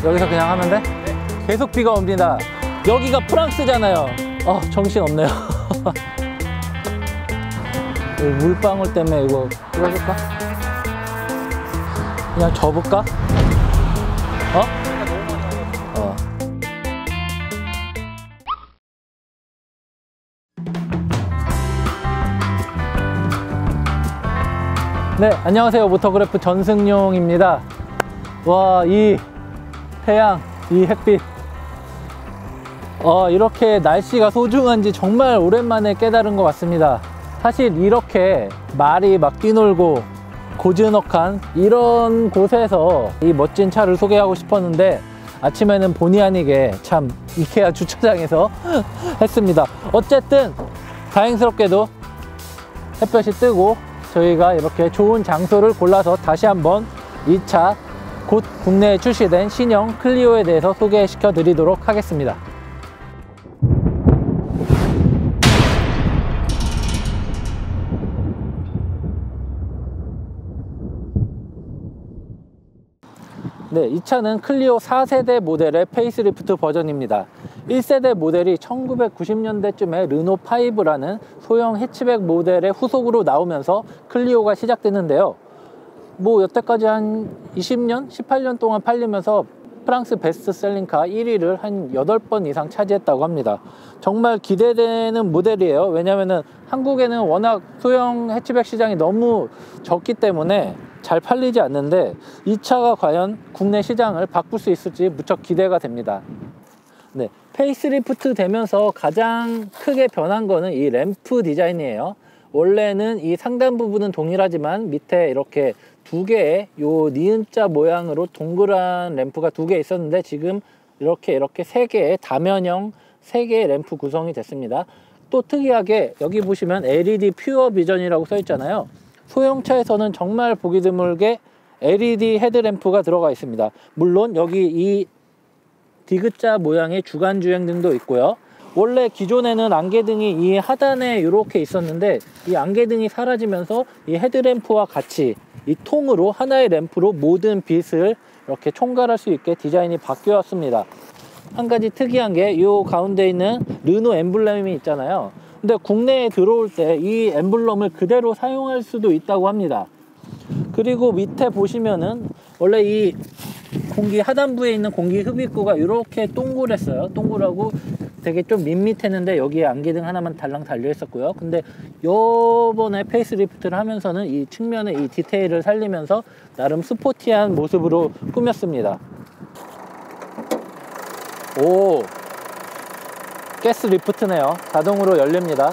여기서 그냥 하면 돼? 네. 계속 비가 옵니다. 여기가 프랑스잖아요. 정신 없네요. 물방울 때문에 이거 풀어줄까? 그냥 접을까? 네, 안녕하세요. 모터그래프 전승용입니다. 와, 이 태양, 이 햇빛. 이렇게 날씨가 소중한지 정말 오랜만에 깨달은 것 같습니다. 사실 이렇게 말이 막 뛰놀고 고즈넉한 이런 곳에서 이 멋진 차를 소개하고 싶었는데 아침에는 본의 아니게 참 이케아 주차장에서 했습니다. 어쨌든 다행스럽게도 햇볕이 뜨고 저희가 이렇게 좋은 장소를 골라서 다시 한번 이 차 곧 국내에 출시된 신형 클리오에 대해서 소개시켜 드리도록 하겠습니다. 네, 이 차는 클리오 4세대 모델의 페이스리프트 버전입니다. 1세대 모델이 1990년대쯤에 르노5라는 소형 해치백 모델의 후속으로 나오면서 클리오가 시작됐는데요. 뭐 여태까지 한 20년, 18년 동안 팔리면서 프랑스 베스트셀링카 1위를 한 8번 이상 차지했다고 합니다. 정말 기대되는 모델이에요. 왜냐면은 한국에는 워낙 소형 해치백 시장이 너무 적기 때문에 잘 팔리지 않는데 이 차가 과연 국내 시장을 바꿀 수 있을지 무척 기대가 됩니다. 네, 페이스리프트 되면서 가장 크게 변한 거는 이 램프 디자인이에요. 원래는 이 상단 부분은 동일하지만 밑에 이렇게 두 개의 요 니은자 모양으로 동그란 램프가 두 개 있었는데 지금 이렇게 세 개의 다면형 세 개의 램프 구성이 됐습니다. 또 특이하게 여기 보시면 LED 퓨어 비전이라고 써 있잖아요. 소형차에서는 정말 보기 드물게 LED 헤드램프가 들어가 있습니다. 물론 여기 이 디귿자 모양의 주간 주행등도 있고요. 원래 기존에는 안개등이 이 하단에 이렇게 있었는데 이 안개등이 사라지면서 이 헤드램프와 같이 이 통으로 하나의 램프로 모든 빛을 이렇게 총괄할 수 있게 디자인이 바뀌었습니다. 한 가지 특이한 게 이 가운데 있는 르노 엠블렘이 있잖아요. 근데 국내에 들어올 때 이 엠블럼을 그대로 사용할 수도 있다고 합니다. 그리고 밑에 보시면은 원래 이 공기 하단부에 있는 공기 흡입구가 이렇게 동그랬어요. 동그랗고 되게 좀 밋밋했는데 여기에 안개등 하나만 달랑 달려 있었고요. 근데 요번에 페이스리프트를 하면서는 이 측면에 이 디테일을 살리면서 나름 스포티한 모습으로 꾸몄습니다. 오, 가스 리프트네요. 자동으로 열립니다.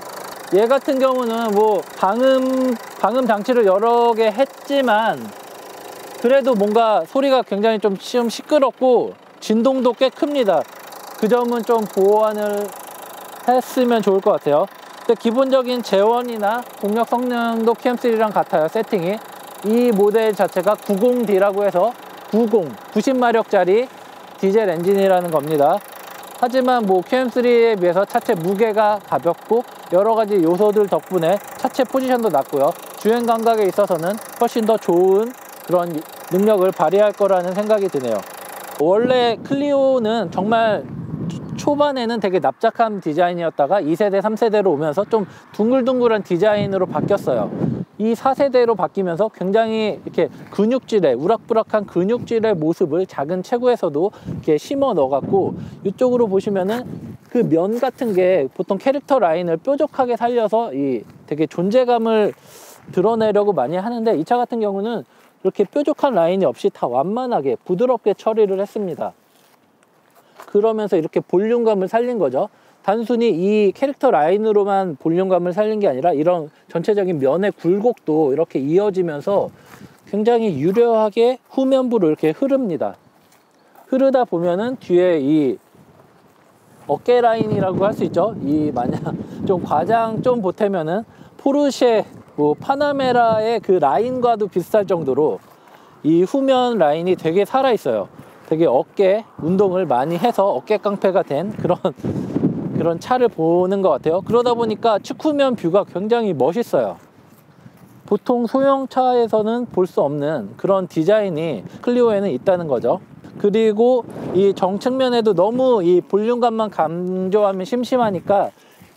얘 같은 경우는 뭐 방음 장치를 여러 개 했지만 그래도 뭔가 소리가 굉장히 좀 시끄럽고 진동도 꽤 큽니다. 그 점은 좀 보완을 했으면 좋을 것 같아요. 근데 기본적인 제원이나 동력 성능도 QM3랑 같아요. 세팅이 이 모델 자체가 90D라고 해서 90마력짜리 디젤 엔진이라는 겁니다. 하지만 뭐 QM3에 비해서 차체 무게가 가볍고 여러가지 요소들 덕분에 차체 포지션도 낮고요. 주행 감각에 있어서는 훨씬 더 좋은 그런 능력을 발휘할 거라는 생각이 드네요. 원래 클리오는 정말 초반에는 되게 납작한 디자인이었다가 2세대, 3세대로 오면서 좀 둥글둥글한 디자인으로 바뀌었어요. 이 4세대로 바뀌면서 굉장히 이렇게 근육질의 우락부락한 근육질의 모습을 작은 체구에서도 이렇게 심어 넣어갖고 이쪽으로 보시면은 그 면 같은 게 보통 캐릭터 라인을 뾰족하게 살려서 이 되게 존재감을 드러내려고 많이 하는데 이 차 같은 경우는 이렇게 뾰족한 라인이 없이 다 완만하게 부드럽게 처리를 했습니다. 그러면서 이렇게 볼륨감을 살린 거죠. 단순히 이 캐릭터 라인으로만 볼륨감을 살린 게 아니라 이런 전체적인 면의 굴곡도 이렇게 이어지면서 굉장히 유려하게 후면부로 이렇게 흐릅니다. 흐르다 보면은 뒤에 이 어깨 라인이라고 할 수 있죠. 이 만약 좀 과장 좀 보태면은 포르쉐 뭐 파나메라의 그 라인과도 비슷할 정도로 이 후면 라인이 되게 살아 있어요. 되게 어깨 운동을 많이 해서 어깨 깡패가 된 그런 차를 보는 것 같아요. 그러다 보니까 측후면 뷰가 굉장히 멋있어요. 보통 소형차에서는 볼 수 없는 그런 디자인이 클리오에는 있다는 거죠. 그리고 이 정측면에도 너무 이 볼륨감만 강조하면 심심하니까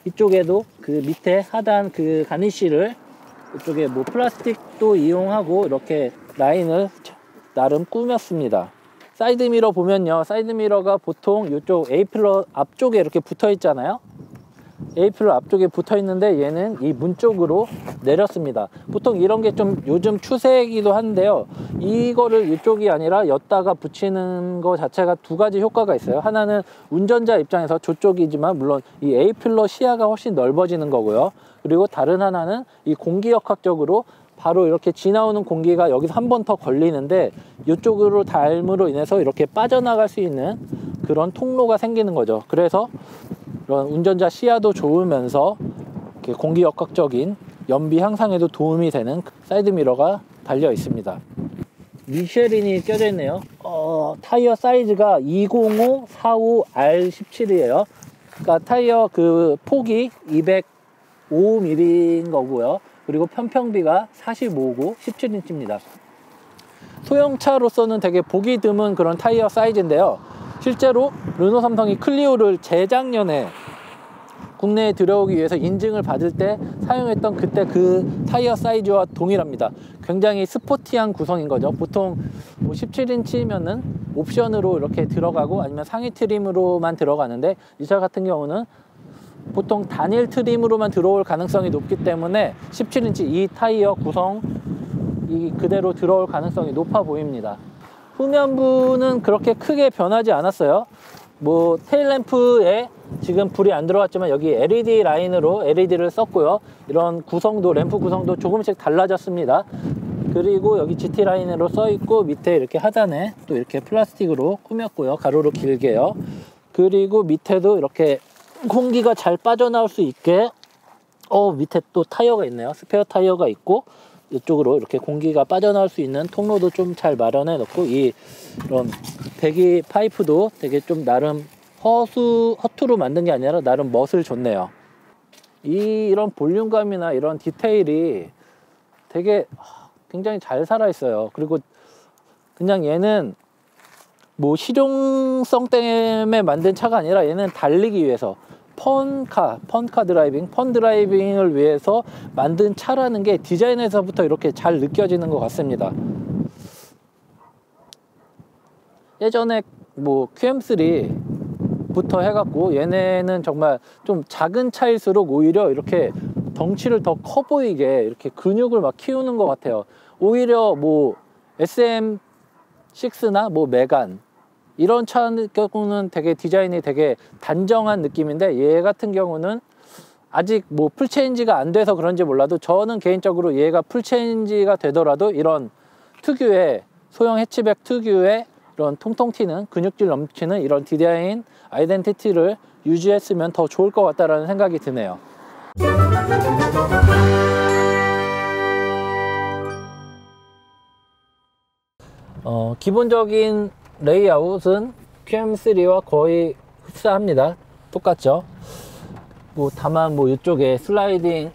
이쪽에도 그 밑에 하단 그 가니쉬를 이쪽에 뭐 플라스틱도 이용하고 이렇게 라인을 나름 꾸몄습니다. 사이드미러 보면요, 사이드미러가 보통 이쪽 A필러 앞쪽에 이렇게 붙어 있잖아요. A필러 앞쪽에 붙어 있는데 얘는 이 문 쪽으로 내렸습니다. 보통 이런 게 좀 요즘 추세이기도 한데요, 이거를 이쪽이 아니라 였다가 붙이는 거 자체가 두 가지 효과가 있어요. 하나는 운전자 입장에서 저쪽이지만 물론 이 A필러 시야가 훨씬 넓어지는 거고요. 그리고 다른 하나는 이 공기역학적으로 바로 이렇게 지나오는 공기가 여기서 한 번 더 걸리는데 이쪽으로 닿음으로 인해서 이렇게 빠져나갈 수 있는 그런 통로가 생기는 거죠. 그래서 이런 운전자 시야도 좋으면서 이렇게 공기역학적인 연비 향상에도 도움이 되는 사이드미러가 달려 있습니다. 미쉐린이 껴져 있네요. 타이어 사이즈가 205-45R17이에요. 그러니까 타이어 그 폭이 205mm인 거고요. 그리고 편평비가 45고 17인치입니다. 소형차로서는 되게 보기 드문 그런 타이어 사이즈인데요. 실제로 르노 삼성이 클리오를 재작년에 국내에 들여오기 위해서 인증을 받을 때 사용했던 그때 그 타이어 사이즈와 동일합니다. 굉장히 스포티한 구성인 거죠. 보통 뭐 17인치면은 옵션으로 이렇게 들어가고 아니면 상위 트림으로만 들어가는데 이 차 같은 경우는 보통 단일 트림으로만 들어올 가능성이 높기 때문에 17인치 이 타이어 구성이 그대로 들어올 가능성이 높아 보입니다. 후면부는 그렇게 크게 변하지 않았어요. 뭐 테일램프에 지금 불이 안 들어갔지만 여기 LED 라인으로 LED를 썼고요. 이런 구성도, 램프 구성도 조금씩 달라졌습니다. 그리고 여기 GT 라인으로 써 있고 밑에 이렇게 하단에 또 이렇게 플라스틱으로 꾸몄고요. 가로로 길게요. 그리고 밑에도 이렇게 공기가 잘 빠져나올 수 있게 밑에 또 타이어가 있네요. 스페어 타이어가 있고 이쪽으로 이렇게 공기가 빠져나올 수 있는 통로도 좀 잘 마련해 놓고 이런 배기 파이프도 되게 좀 나름 허투루 만든 게 아니라 나름 멋을 줬네요. 이런 볼륨감이나 이런 디테일이 되게 굉장히 잘 살아 있어요. 그리고 그냥 얘는 뭐 실용성 때문에 만든 차가 아니라 얘는 달리기 위해서 펀 드라이빙을 위해서 만든 차라는 게 디자인에서부터 이렇게 잘 느껴지는 것 같습니다. 예전에 뭐 QM3부터 해갖고 얘네는 정말 좀 작은 차일수록 오히려 이렇게 덩치를 더 커 보이게 이렇게 근육을 막 키우는 것 같아요. 오히려 뭐 SM6나 뭐 메간 이런 차 경우는 되게 디자인이 되게 단정한 느낌인데 얘 같은 경우는 아직 뭐 풀체인지가 안 돼서 그런지 몰라도 저는 개인적으로 얘가 풀체인지가 되더라도 이런 특유의 소형 해치백 특유의 이런 통통 튀는 근육질 넘치는 이런 디자인 아이덴티티를 유지했으면 더 좋을 것 같다라는 생각이 드네요. 기본적인 레이아웃은 QM3와 거의 흡사합니다. 똑같죠. 뭐 다만 뭐 이쪽에 슬라이딩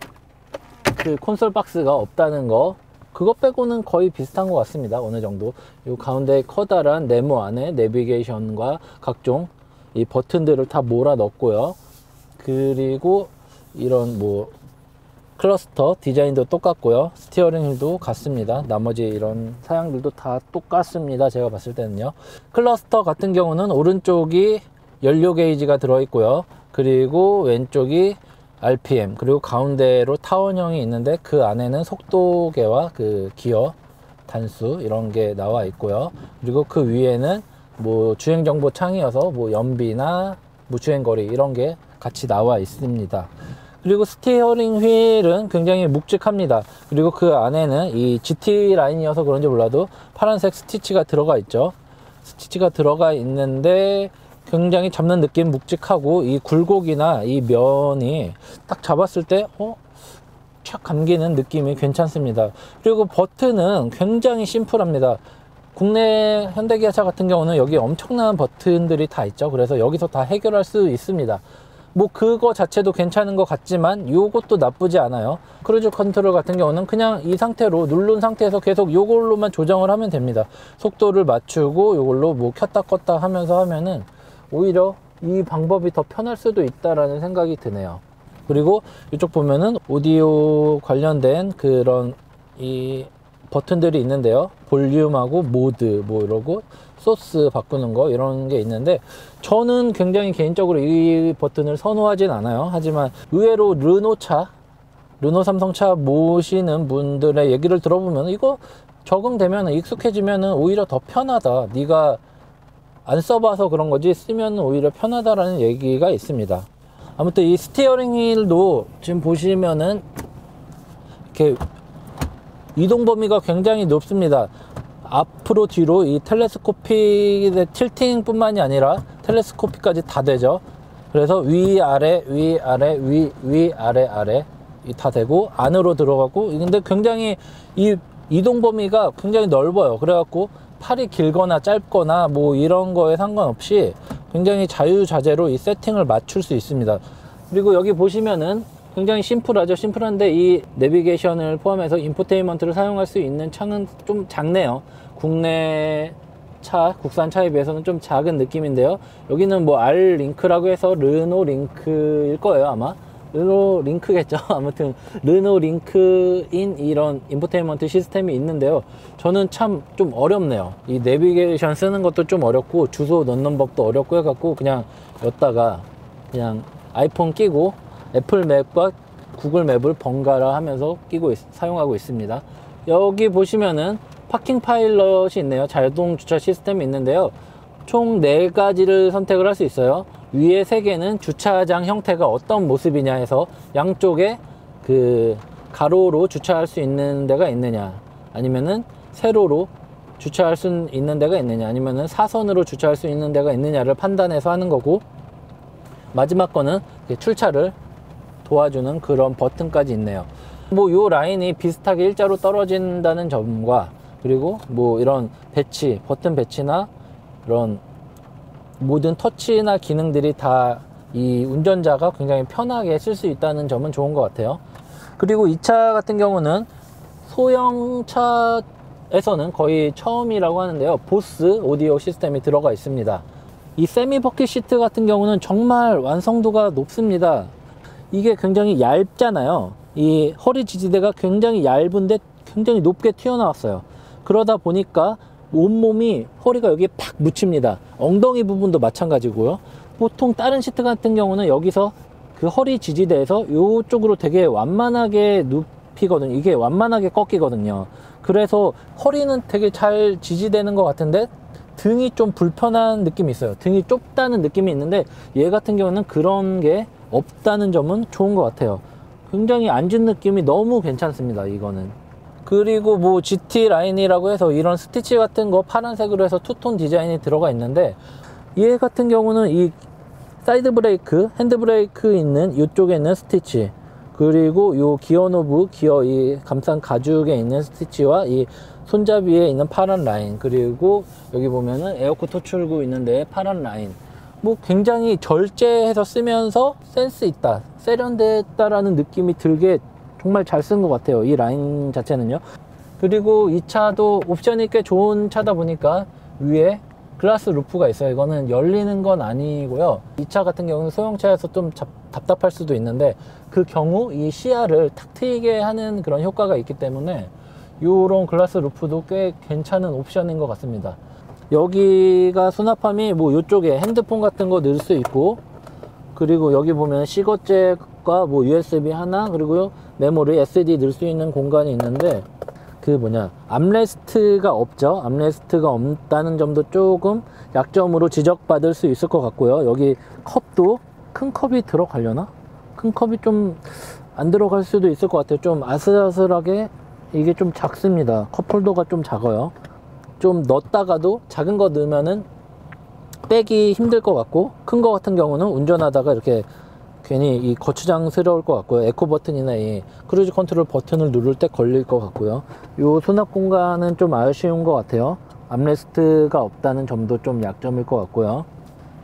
그 콘솔 박스가 없다는 거 그것 빼고는 거의 비슷한 것 같습니다. 어느 정도 이 가운데 커다란 네모 안에 내비게이션과 각종 이 버튼들을 다 몰아 넣었고요. 그리고 이런 뭐 클러스터 디자인도 똑같고요. 스티어링 휠도 같습니다. 나머지 이런 사양들도 다 똑같습니다. 제가 봤을 때는요. 클러스터 같은 경우는 오른쪽이 연료 게이지가 들어있고요. 그리고 왼쪽이 RPM, 그리고 가운데로 타원형이 있는데 그 안에는 속도계와 그 기어 단수 이런 게 나와 있고요. 그리고 그 위에는 뭐 주행정보 창이어서 뭐 연비나 무주행거리 이런 게 같이 나와 있습니다. 그리고 스티어링 휠은 굉장히 묵직합니다. 그리고 그 안에는 이 GT 라인이어서 그런지 몰라도 파란색 스티치가 들어가 있죠. 스티치가 들어가 있는데 굉장히 잡는 느낌 묵직하고 이 굴곡이나 이 면이 딱 잡았을 때 촥 감기는 느낌이 괜찮습니다. 그리고 버튼은 굉장히 심플합니다. 국내 현대기아차 같은 경우는 여기 엄청난 버튼들이 다 있죠. 그래서 여기서 다 해결할 수 있습니다. 뭐 그거 자체도 괜찮은 것 같지만 요것도 나쁘지 않아요. 크루즈 컨트롤 같은 경우는 그냥 이 상태로 누른 상태에서 계속 요걸로만 조정을 하면 됩니다. 속도를 맞추고 요걸로 뭐 켰다 껐다 하면서 하면은 오히려 이 방법이 더 편할 수도 있다라는 생각이 드네요. 그리고 이쪽 보면은 오디오 관련된 그런 이 버튼들이 있는데요. 볼륨하고 모드 뭐 이러고 소스 바꾸는 거 이런 게 있는데, 저는 굉장히 개인적으로 이 버튼을 선호하진 않아요. 하지만 의외로 르노 삼성차 모시는 분들의 얘기를 들어보면 이거 적응되면 익숙해지면 오히려 더 편하다, 네가 안 써봐서 그런 거지 쓰면 오히려 편하다라는 얘기가 있습니다. 아무튼 이 스티어링 휠도 지금 보시면은 이렇게 이동 범위가 굉장히 높습니다. 앞으로 뒤로 이 텔레스코픽의 틸팅 뿐만이 아니라 텔레스코픽까지 다 되죠. 그래서 위아래 위아래 위아래 아래 다 되고 안으로 들어가고, 근데 굉장히 이 이동 범위가 굉장히 넓어요. 그래갖고 팔이 길거나 짧거나 뭐 이런 거에 상관없이 굉장히 자유자재로 이 세팅을 맞출 수 있습니다. 그리고 여기 보시면은 굉장히 심플하죠. 심플한데 이 내비게이션을 포함해서 인포테인먼트를 사용할 수 있는 창은 좀 작네요. 국내 차, 국산 차에 비해서는 좀 작은 느낌인데요. 여기는 뭐 R 링크라고 해서 르노 링크일 거예요, 아마. 르노 링크겠죠. 아무튼 르노 링크인 이런 인포테인먼트 시스템이 있는데요. 저는 참 좀 어렵네요. 이 내비게이션 쓰는 것도 좀 어렵고 주소 넣는 법도 어렵고 해갖고 그냥 여기다가 그냥 아이폰 끼고 애플 맵과 구글 맵을 번갈아 하면서 사용하고 있습니다. 여기 보시면은 파킹 파일럿이 있네요. 자동 주차 시스템이 있는데요. 총 4가지를 선택을 할 수 있어요. 위에 3개는 주차장 형태가 어떤 모습이냐 해서 양쪽에 그 가로로 주차할 수 있는 데가 있느냐, 아니면은 세로로 주차할 수 있는 데가 있느냐, 아니면은 사선으로 주차할 수 있는 데가 있느냐를 판단해서 하는 거고, 마지막 거는 출차를 도와주는 그런 버튼까지 있네요. 뭐 요 라인이 비슷하게 일자로 떨어진다는 점과, 그리고 뭐 이런 배치, 버튼 배치나 이런 모든 터치나 기능들이 다 이 운전자가 굉장히 편하게 쓸 수 있다는 점은 좋은 것 같아요. 그리고 이 차 같은 경우는 소형차에서는 거의 처음이라고 하는데요. 보스 오디오 시스템이 들어가 있습니다. 이 세미 버킷 시트 같은 경우는 정말 완성도가 높습니다. 이게 굉장히 얇잖아요. 이 허리 지지대가 굉장히 얇은데 굉장히 높게 튀어나왔어요. 그러다 보니까 온몸이 허리가 여기에 팍 묻힙니다. 엉덩이 부분도 마찬가지고요. 보통 다른 시트 같은 경우는 여기서 그 허리 지지대에서 이쪽으로 되게 완만하게 눕히거든요. 이게 완만하게 꺾이거든요. 그래서 허리는 되게 잘 지지되는 것 같은데 등이 좀 불편한 느낌이 있어요. 등이 좁다는 느낌이 있는데 얘 같은 경우는 그런 게 없다는 점은 좋은 것 같아요. 굉장히 앉은 느낌이 너무 괜찮습니다, 이거는. 그리고 뭐 GT 라인이라고 해서 이런 스티치 같은 거 파란색으로 해서 투톤 디자인이 들어가 있는데, 얘 같은 경우는 이 사이드 브레이크, 핸드 브레이크 있는 이쪽에 있는 스티치, 그리고 요 기어 노브, 기어 이 감싼 가죽에 있는 스티치와 이 손잡이에 있는 파란 라인, 그리고 여기 보면은 에어컨 토출구 있는데 파란 라인, 뭐 굉장히 절제해서 쓰면서 센스 있다, 세련됐다라는 느낌이 들게 정말 잘 쓴 것 같아요, 이 라인 자체는요. 그리고 이 차도 옵션이 꽤 좋은 차다 보니까 위에 글라스 루프가 있어요. 이거는 열리는 건 아니고요. 이 차 같은 경우는 소형차에서 좀 답답할 수도 있는데 그 경우 이 시야를 탁 트이게 하는 그런 효과가 있기 때문에 이런 글라스 루프도 꽤 괜찮은 옵션인 것 같습니다. 여기가 수납함이 뭐 이쪽에 핸드폰 같은 거 넣을 수 있고, 그리고 여기 보면 시거잭과 뭐 USB 하나, 그리고 메모리 SD 넣을 수 있는 공간이 있는데, 그 뭐냐, 암레스트가 없죠. 암레스트가 없다는 점도 조금 약점으로 지적받을 수 있을 것 같고요. 여기 컵도 큰 컵이 들어가려나? 큰 컵이 좀 안 들어갈 수도 있을 것 같아요. 좀 아슬아슬하게 이게 좀 작습니다. 컵홀더가 좀 작아요. 좀 넣었다가도 작은 거 넣으면은 빼기 힘들 것 같고, 큰 거 같은 경우는 운전하다가 이렇게 괜히 이 거추장스러울 것 같고요. 에코 버튼이나 이 크루즈 컨트롤 버튼을 누를 때 걸릴 것 같고요. 요 수납 공간은 좀 아쉬운 것 같아요. 암레스트가 없다는 점도 좀 약점일 것 같고요.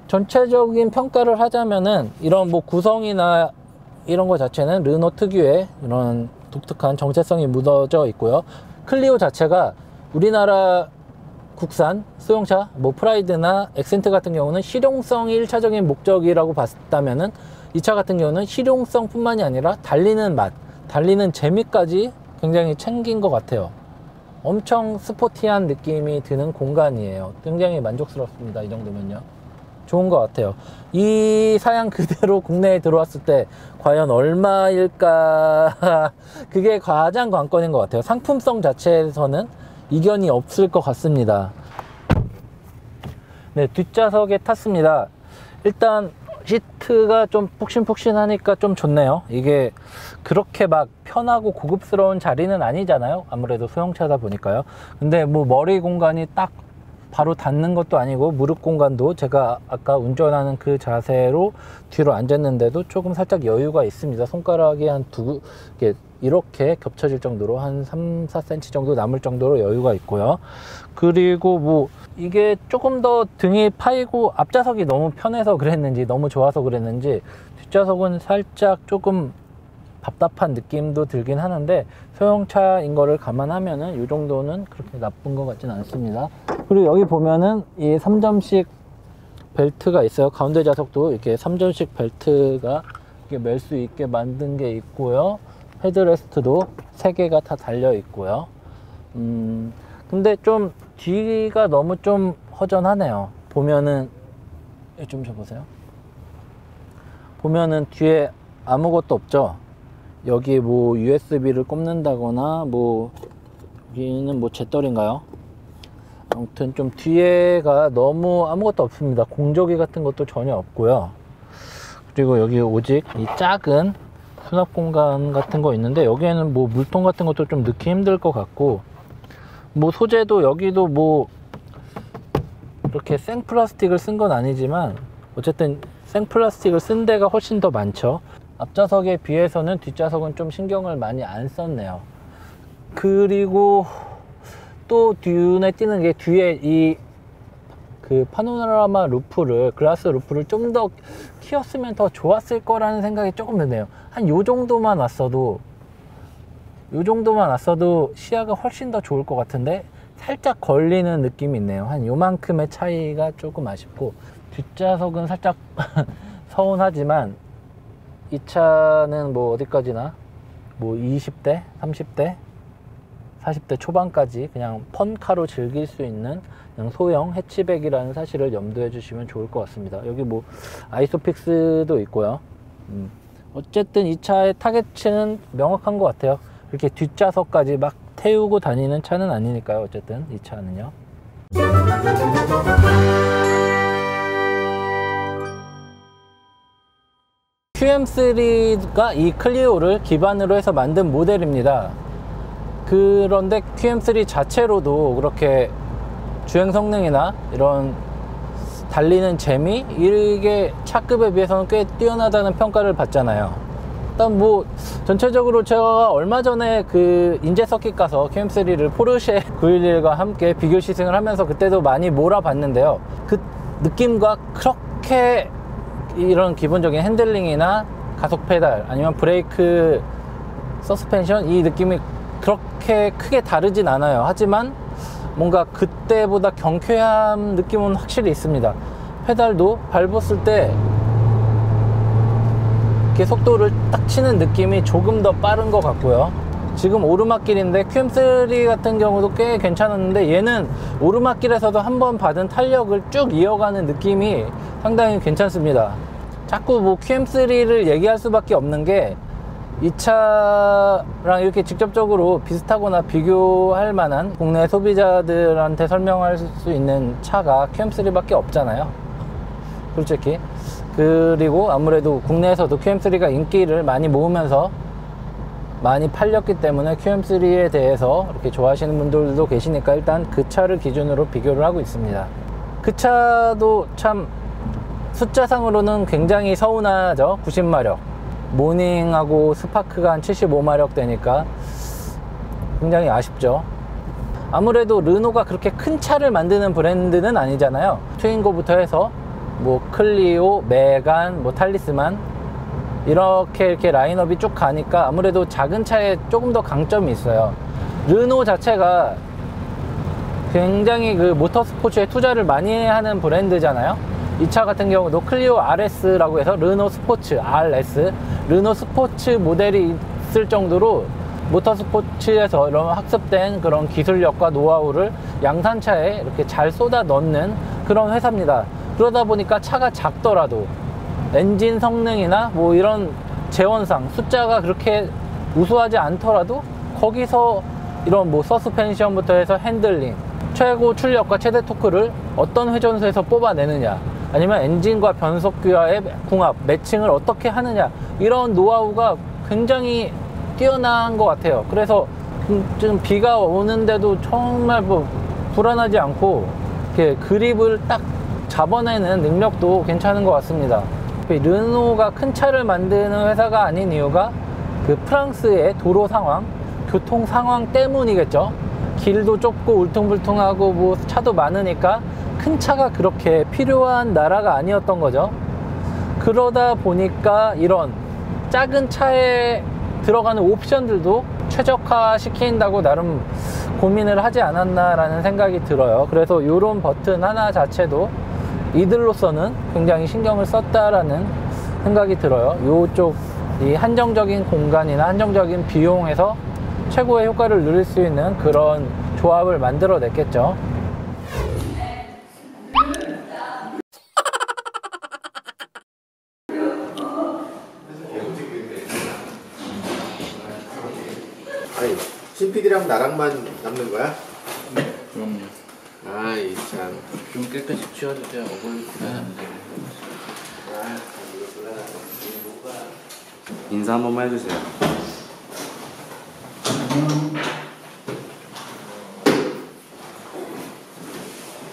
전체적인 평가를 하자면은 이런 뭐 구성이나 이런 거 자체는 르노 특유의 이런 독특한 정체성이 묻어져 있고요. 클리오 자체가 우리나라 국산 소형차 뭐 프라이드나 액센트 같은 경우는 실용성이 1차적인 목적이라고 봤다면은 이 차 같은 경우는 실용성 뿐만이 아니라 달리는 맛, 달리는 재미까지 굉장히 챙긴 것 같아요. 엄청 스포티한 느낌이 드는 공간이에요. 굉장히 만족스럽습니다. 이 정도면요. 좋은 것 같아요. 이 사양 그대로 국내에 들어왔을 때 과연 얼마일까? 그게 가장 관건인 것 같아요. 상품성 자체에서는 이견이 없을 것 같습니다. 네, 뒷좌석에 탔습니다. 일단 시트가 좀 푹신푹신하니까 좀 좋네요. 이게 그렇게 막 편하고 고급스러운 자리는 아니잖아요. 아무래도 소형차다 보니까요. 근데 뭐 머리 공간이 딱 바로 닿는 것도 아니고 무릎 공간도 제가 아까 운전하는 그 자세로 뒤로 앉았는데도 조금 살짝 여유가 있습니다. 손가락이 한 두 개 이렇게 겹쳐질 정도로 한 3-4cm 정도 남을 정도로 여유가 있고요. 그리고 뭐 이게 조금 더 등이 파이고 앞좌석이 너무 편해서 그랬는지 너무 좋아서 그랬는지 뒷좌석은 살짝 조금 답답한 느낌도 들긴 하는데 소형차인 거를 감안하면은 이 정도는 그렇게 나쁜 것 같지는 않습니다. 그리고 여기 보면은 이 3점씩 벨트가 있어요. 가운데 좌석도 이렇게 3점씩 벨트가 멜 수 있게 만든 게 있고요. 헤드레스트도 3개가 다 달려 있고요. 근데 좀 뒤가 너무 좀 허전하네요. 보면은 좀 줘보세요. 보면은 뒤에 아무것도 없죠. 여기 뭐 USB를 꼽는다거나 뭐 여기는 뭐 재떨인가요? 아무튼 좀 뒤에가 너무 아무것도 없습니다. 공조기 같은 것도 전혀 없고요. 그리고 여기 오직 이 작은 수납 공간 같은 거 있는데 여기에는 뭐 물통 같은 것도 좀 넣기 힘들 것 같고 뭐 소재도 여기도 뭐 이렇게 생플라스틱을 쓴 건 아니지만 어쨌든 생플라스틱을 쓴 데가 훨씬 더 많죠. 앞좌석에 비해서는 뒷좌석은 좀 신경을 많이 안 썼네요. 그리고 또 눈에 띄는 게 뒤에 이 그 파노라마 루프를 글라스 루프를 좀 더 키웠으면 더 좋았을 거라는 생각이 조금 드네요. 한 요 정도만 왔어도 시야가 훨씬 더 좋을 것 같은데 살짝 걸리는 느낌이 있네요. 한 요만큼의 차이가 조금 아쉽고 뒷좌석은 살짝 서운하지만 이 차는 뭐 어디까지나 뭐 20대, 30대, 40대 초반까지 그냥 펀카로 즐길 수 있는 그냥 소형 해치백이라는 사실을 염두해 주시면 좋을 것 같습니다. 여기 뭐 아이소픽스도 있고요. 어쨌든 이 차의 타겟층은 명확한 것 같아요. 이렇게 뒷좌석까지 막 태우고 다니는 차는 아니니까요. 어쨌든 이 차는요. QM3가 이 클리오를 기반으로 해서 만든 모델입니다. 그런데 QM3 자체로도 그렇게 주행 성능이나 이런 달리는 재미 이게 차급에 비해서는 꽤 뛰어나다는 평가를 받잖아요. 일단 뭐 전체적으로 제가 얼마 전에 그 인제 서킷 가서 QM3를 포르쉐 911과 함께 비교 시승을 하면서 그때도 많이 몰아봤는데요. 그 느낌과 그렇게 이런 기본적인 핸들링이나 가속 페달 아니면 브레이크 서스펜션 이 느낌이 그렇게 크게 다르진 않아요. 하지만 뭔가 그때보다 경쾌한 느낌은 확실히 있습니다. 페달도 밟았을 때 이렇게 속도를 딱 치는 느낌이 조금 더 빠른 것 같고요. 지금 오르막길인데 QM3 같은 경우도 꽤 괜찮았는데 얘는 오르막길에서도 한번 받은 탄력을 쭉 이어가는 느낌이 상당히 괜찮습니다. 자꾸 뭐 QM3를 얘기할 수밖에 없는 게 이 차랑 이렇게 직접적으로 비슷하거나 비교할 만한 국내 소비자들한테 설명할 수 있는 차가 QM3 밖에 없잖아요, 솔직히. 그리고 아무래도 국내에서도 QM3가 인기를 많이 모으면서 많이 팔렸기 때문에 QM3에 대해서 이렇게 좋아하시는 분들도 계시니까 일단 그 차를 기준으로 비교를 하고 있습니다. 그 차도 참 숫자상으로는 굉장히 서운하죠. 90마력. 모닝하고 스파크가 한 75마력 되니까 굉장히 아쉽죠. 아무래도 르노가 그렇게 큰 차를 만드는 브랜드는 아니잖아요. 트윙고부터 해서 뭐 클리오, 메간, 뭐 탈리스만 이렇게 라인업이 쭉 가니까 아무래도 작은 차에 조금 더 강점이 있어요. 르노 자체가 굉장히 그 모터스포츠에 투자를 많이 하는 브랜드잖아요. 이 차 같은 경우도 클리오 RS라고 해서 르노 스포츠 RS, 르노 스포츠 모델이 있을 정도로 모터스포츠에서 이런 학습된 그런 기술력과 노하우를 양산차에 이렇게 잘 쏟아 넣는 그런 회사입니다. 그러다 보니까 차가 작더라도 엔진 성능이나 뭐 이런 재원상 숫자가 그렇게 우수하지 않더라도 거기서 이런 뭐 서스펜션부터 해서 핸들링, 최고 출력과 최대 토크를 어떤 회전수에서 뽑아내느냐, 아니면 엔진과 변속기와의 궁합, 매칭을 어떻게 하느냐, 이런 노하우가 굉장히 뛰어난 것 같아요. 그래서 좀 비가 오는데도 정말 뭐 불안하지 않고 이렇게 그립을 딱 잡아내는 능력도 괜찮은 것 같습니다. 르노가 큰 차를 만드는 회사가 아닌 이유가 그 프랑스의 도로 상황, 교통 상황 때문이겠죠. 길도 좁고 울퉁불퉁하고 뭐 차도 많으니까 큰 차가 그렇게 필요한 나라가 아니었던 거죠. 그러다 보니까 이런 작은 차에 들어가는 옵션들도 최적화 시킨다고 나름 고민을 하지 않았나라는 생각이 들어요. 그래서 이런 버튼 하나 자체도 이들로서는 굉장히 신경을 썼다라는 생각이 들어요. 이쪽 이 한정적인 공간이나 한정적인 비용에서 최고의 효과를 누릴 수 있는 그런 조합을 만들어 냈겠죠. 아니, 신PD랑 나랑만 남는 거야? 그럼요. 아이 참. 좀 깨끗이 치워주세요. 얼굴 부담는데. 인사 한 번만 해주세요.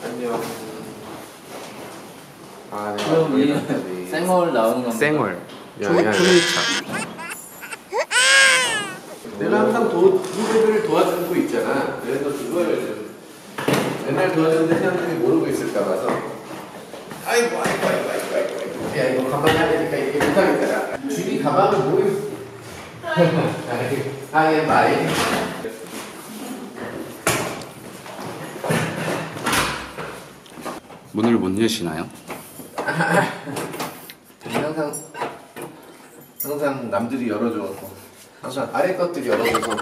안녕. 아, 그럼 이 생얼 나오는 건 쌩얼. 미안. 내가 항상 후배들을 도와주고 있잖아. 그래서 그걸 좀 맨날 도와주는데 사람들이 모르고 있을까 봐서. 아이고. 야, 이거 가만히 하니까 이게 못하겠다. 주디 가방을 모르겠어. 아예 마이. 문을 못 여시나요? 항상 남들이 열어줘서 항상 아래 것들이 열어줘서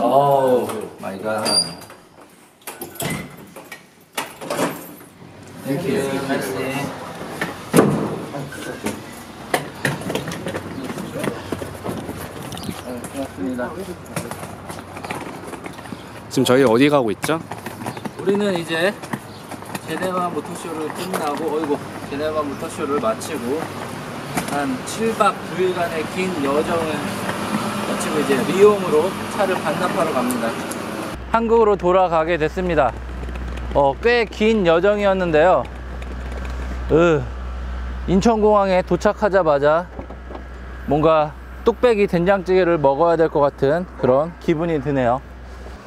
오 마이 갓. Thank you. Merci. 고맙습니다. 지금 저희 어디 가고 있죠? 우리는 이제 제네바 모터쇼를 끝나고, 제네바 모터쇼를 마치고 한 7박 9일간의 긴 여정을 마치고 이제 리옹으로 차를 반납하러 갑니다. 한국으로 돌아가게 됐습니다. 꽤 긴 여정이었는데요. 인천공항에 도착하자마자 뭔가 뚝배기 된장찌개를 먹어야 될 것 같은 그런 기분이 드네요.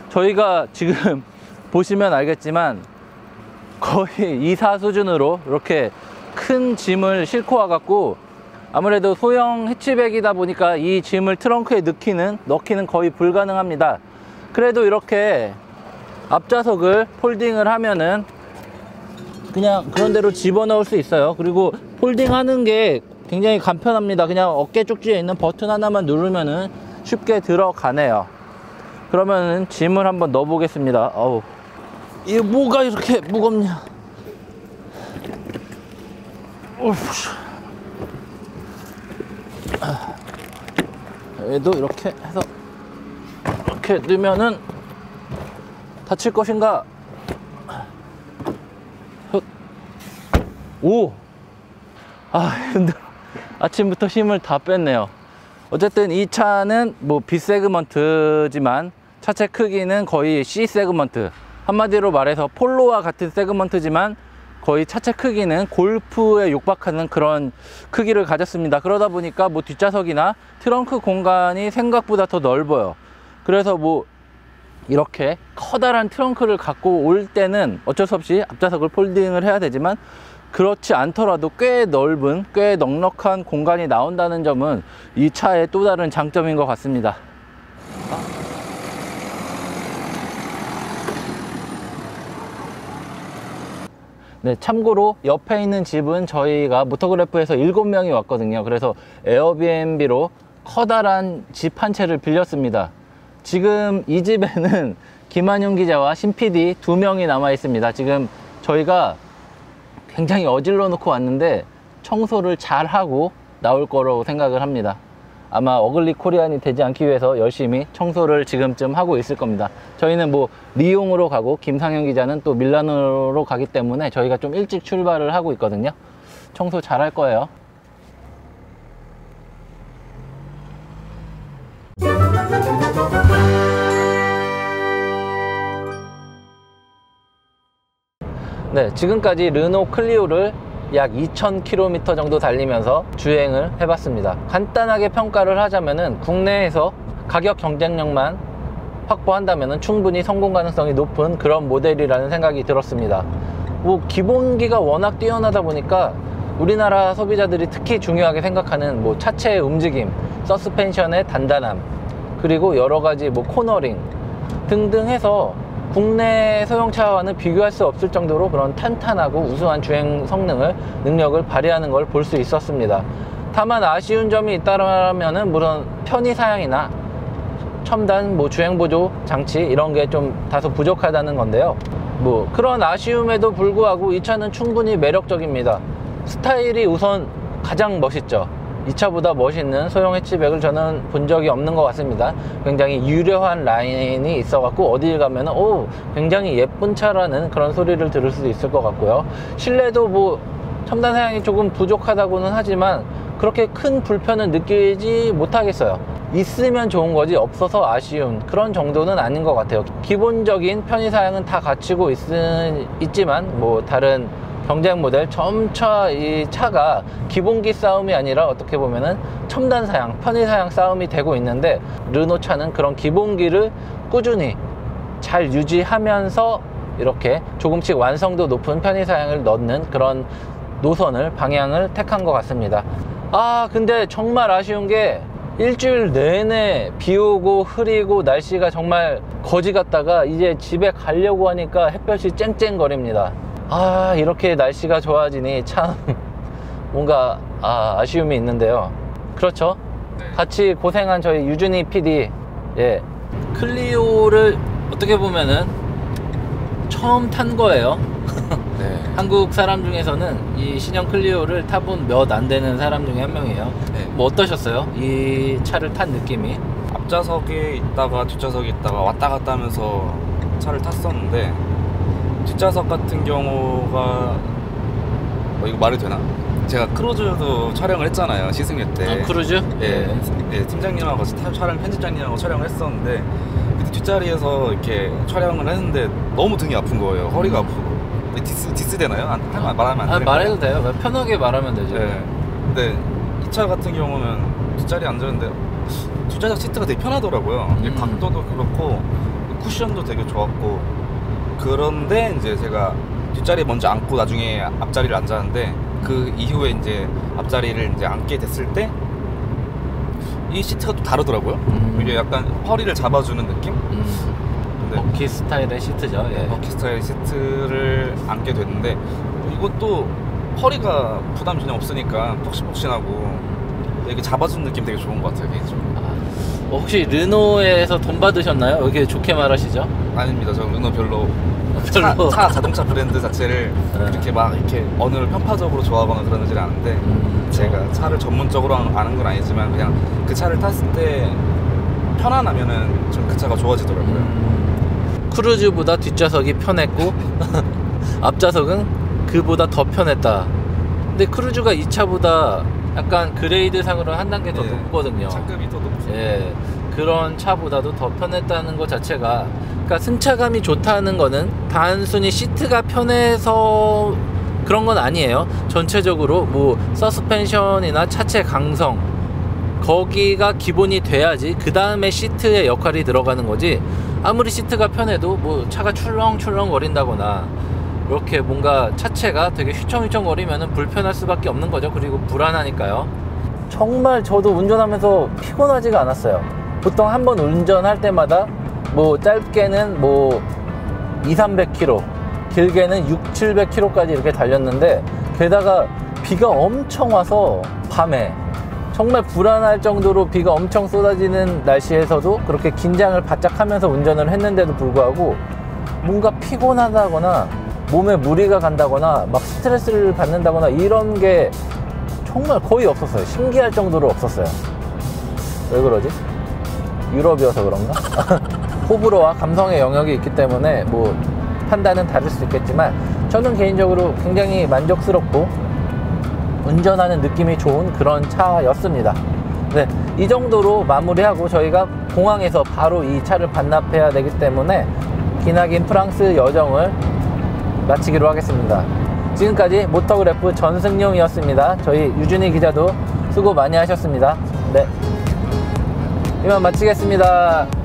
저희가 지금 보시면 알겠지만 거의 이사 수준으로 이렇게 큰 짐을 싣고 와갖고, 아무래도 소형 해치백이다 보니까 이 짐을 트렁크에 넣기는 거의 불가능합니다. 그래도 이렇게 앞좌석을 폴딩을 하면은 그냥 그런 대로 집어넣을 수 있어요. 그리고 폴딩하는 게 굉장히 간편합니다. 그냥 어깨 쪽지에 있는 버튼 하나만 누르면은 쉽게 들어가네요. 그러면은 짐을 한번 넣어 보겠습니다. 어우, 이게 뭐가 이렇게 무겁냐. 얘도 이렇게 해서 이렇게 넣으면은 다칠 것인가? 오! 힘들어. 아침부터 힘을 다 뺐네요. 어쨌든 이 차는 뭐 B 세그먼트지만 차체 크기는 거의 C 세그먼트, 한마디로 말해서 폴로와 같은 세그먼트지만 거의 차체 크기는 골프에 육박하는 그런 크기를 가졌습니다. 그러다 보니까 뭐 뒷좌석이나 트렁크 공간이 생각보다 더 넓어요. 그래서 뭐 이렇게 커다란 트렁크를 갖고 올 때는 어쩔 수 없이 앞좌석을 폴딩을 해야 되지만, 그렇지 않더라도 꽤 넓은, 꽤 넉넉한 공간이 나온다는 점은 이 차의 또 다른 장점인 것 같습니다. 네, 참고로 옆에 있는 집은 저희가 모터그래프에서 7명이 왔거든요. 그래서 에어비앤비로 커다란 집 한 채를 빌렸습니다. 지금 이 집에는 김한용 기자와 신 PD 2명이 남아 있습니다. 지금 저희가 굉장히 어질러 놓고 왔는데 청소를 잘 하고 나올 거라고 생각을 합니다. 아마 어글리 코리안이 되지 않기 위해서 열심히 청소를 지금쯤 하고 있을 겁니다. 저희는 뭐 리옹으로 가고 김상현 기자는 또 밀라노로 가기 때문에 저희가 좀 일찍 출발을 하고 있거든요. 청소 잘 할 거예요. 네, 지금까지 르노 클리오를 약 2000km 정도 달리면서 주행을 해봤습니다. 간단하게 평가를 하자면은 국내에서 가격 경쟁력만 확보한다면은 충분히 성공 가능성이 높은 그런 모델이라는 생각이 들었습니다. 뭐 기본기가 워낙 뛰어나다 보니까 우리나라 소비자들이 특히 중요하게 생각하는 뭐 차체의 움직임, 서스펜션의 단단함, 그리고 여러가지 뭐 코너링 등등 해서 국내 소형차와는 비교할 수 없을 정도로 그런 탄탄하고 우수한 주행 성능을, 능력을 발휘하는 걸 볼 수 있었습니다. 다만 아쉬운 점이 있다면은 물론 편의사양이나 첨단 뭐 주행보조 장치 이런 게 좀 다소 부족하다는 건데요. 뭐 그런 아쉬움에도 불구하고 이 차는 충분히 매력적입니다. 스타일이 우선 가장 멋있죠. 이 차보다 멋있는 소형 해치백을 저는 본 적이 없는 것 같습니다. 굉장히 유려한 라인이 있어갖고 어딜 가면은 오, 굉장히 예쁜 차라는 그런 소리를 들을 수도 있을 것 같고요. 실내도 뭐 첨단 사양이 조금 부족하다고는 하지만 그렇게 큰 불편은 느끼지 못하겠어요. 있으면 좋은 거지 없어서 아쉬운 그런 정도는 아닌 것 같아요. 기본적인 편의사양은 다 갖추고 있지만 뭐 다른 경쟁 모델 점차 이 차가 기본기 싸움이 아니라 어떻게 보면은 첨단 사양, 편의 사양 싸움이 되고 있는데 르노 차는 그런 기본기를 꾸준히 잘 유지하면서 이렇게 조금씩 완성도 높은 편의 사양을 넣는 그런 노선을, 방향을 택한 것 같습니다. 근데 정말 아쉬운 게 일주일 내내 비 오고 흐리고 날씨가 정말 거지 같다가 이제 집에 가려고 하니까 햇볕이 쨍쨍거립니다. 이렇게 날씨가 좋아지니 참 뭔가 아쉬움이 있는데요. 그렇죠? 네. 같이 고생한 저희 유준희 PD, 예, 클리오를 어떻게 보면은 처음 탄 거예요. 네. 한국 사람 중에서는 이 신형 클리오를 타본 몇 안 되는 사람 중에 한 명이에요. 네. 뭐 어떠셨어요? 이 차를 탄 느낌이? 앞좌석에 있다가 뒷좌석에 있다가 왔다 갔다 하면서 차를 탔었는데 뒷좌석 같은 경우가 이거 말이 되나? 제가 크루즈도 촬영을 했잖아요, 시승회 때. 크루즈? 예, 예, 팀장님하고 같이 촬영, 편집장님하고 촬영을 했었는데 그때 뒷자리에서 이렇게 촬영을 했는데 너무 등이 아픈 거예요. 허리가 아프고. 디스 되나요? 말하면 안 되나요? 말해도 돼요. 편하게 말하면 되죠. 예. 근데 이 차 같은 경우는 뒷자리에 앉았는데 뒷좌석 시트가 되게 편하더라고요. 각도도 그렇고 쿠션도 되게 좋았고. 그런데 이제 제가 뒷자리에 먼저 앉고 나중에 앞자리를 앉았는데 그 이후에 이제 앞자리를 이제 앉게 됐을 때 이 시트가 또 다르더라고요. 이게 약간 허리를 잡아주는 느낌? 버키 스타일의 시트죠. 예. 버키 스타일 시트를 앉게 됐는데 이것도 허리가 부담이 전혀 없으니까 폭신폭신하고 이렇게 잡아주는 느낌 되게 좋은 것 같아요, 개인적으로. 혹시 르노에서 돈 받으셨나요? 왜 이렇게 좋게 말하시죠? 아닙니다. 저 르노 별로 차 자동차 브랜드 자체를 이렇게 막 이렇게 어느 편파적으로 좋아하거나 그러지는 않은데 제가 차를 전문적으로 아는 건 아니지만 그냥 그 차를 탔을 때 편안하면은 좀 그 차가 좋아지더라고요. 크루즈보다 뒷좌석이 편했고 앞좌석은 그보다 더 편했다. 근데 크루즈가 이 차보다 약간 그레이드 상으로 한 단계 더 높거든요. 차급이 더 높죠. 예, 그런 차보다도 더 편했다는 것 자체가, 그러니까 승차감이 좋다는 거는 단순히 시트가 편해서 그런 건 아니에요. 전체적으로 뭐 서스펜션이나 차체 강성, 거기가 기본이 돼야지 그 다음에 시트의 역할이 들어가는 거지. 아무리 시트가 편해도 뭐 차가 출렁출렁 거린다거나 이렇게 뭔가 차체가 되게 휘청휘청거리면 불편할 수밖에 없는 거죠. 그리고 불안하니까요. 정말 저도 운전하면서 피곤하지가 않았어요. 보통 한번 운전할 때마다 뭐 짧게는 뭐 200-300km, 길게는 600-700km까지 이렇게 달렸는데, 게다가 비가 엄청 와서 밤에 정말 불안할 정도로 비가 엄청 쏟아지는 날씨에서도 그렇게 긴장을 바짝 하면서 운전을 했는데도 불구하고 뭔가 피곤하다거나 몸에 무리가 간다거나 막 스트레스를 받는다거나 이런 게 정말 거의 없었어요. 신기할 정도로 없었어요. 왜 그러지? 유럽이어서 그런가? 호불호와 감성의 영역이 있기 때문에 뭐 판단은 다를 수 있겠지만, 저는 개인적으로 굉장히 만족스럽고 운전하는 느낌이 좋은 그런 차였습니다. 네, 이 정도로 마무리하고 저희가 공항에서 바로 이 차를 반납해야 되기 때문에 기나긴 프랑스 여정을 마치기로 하겠습니다. 지금까지 모터그래프 전승용이었습니다. 저희 유준희 기자도 수고 많이 하셨습니다. 네, 이만 마치겠습니다.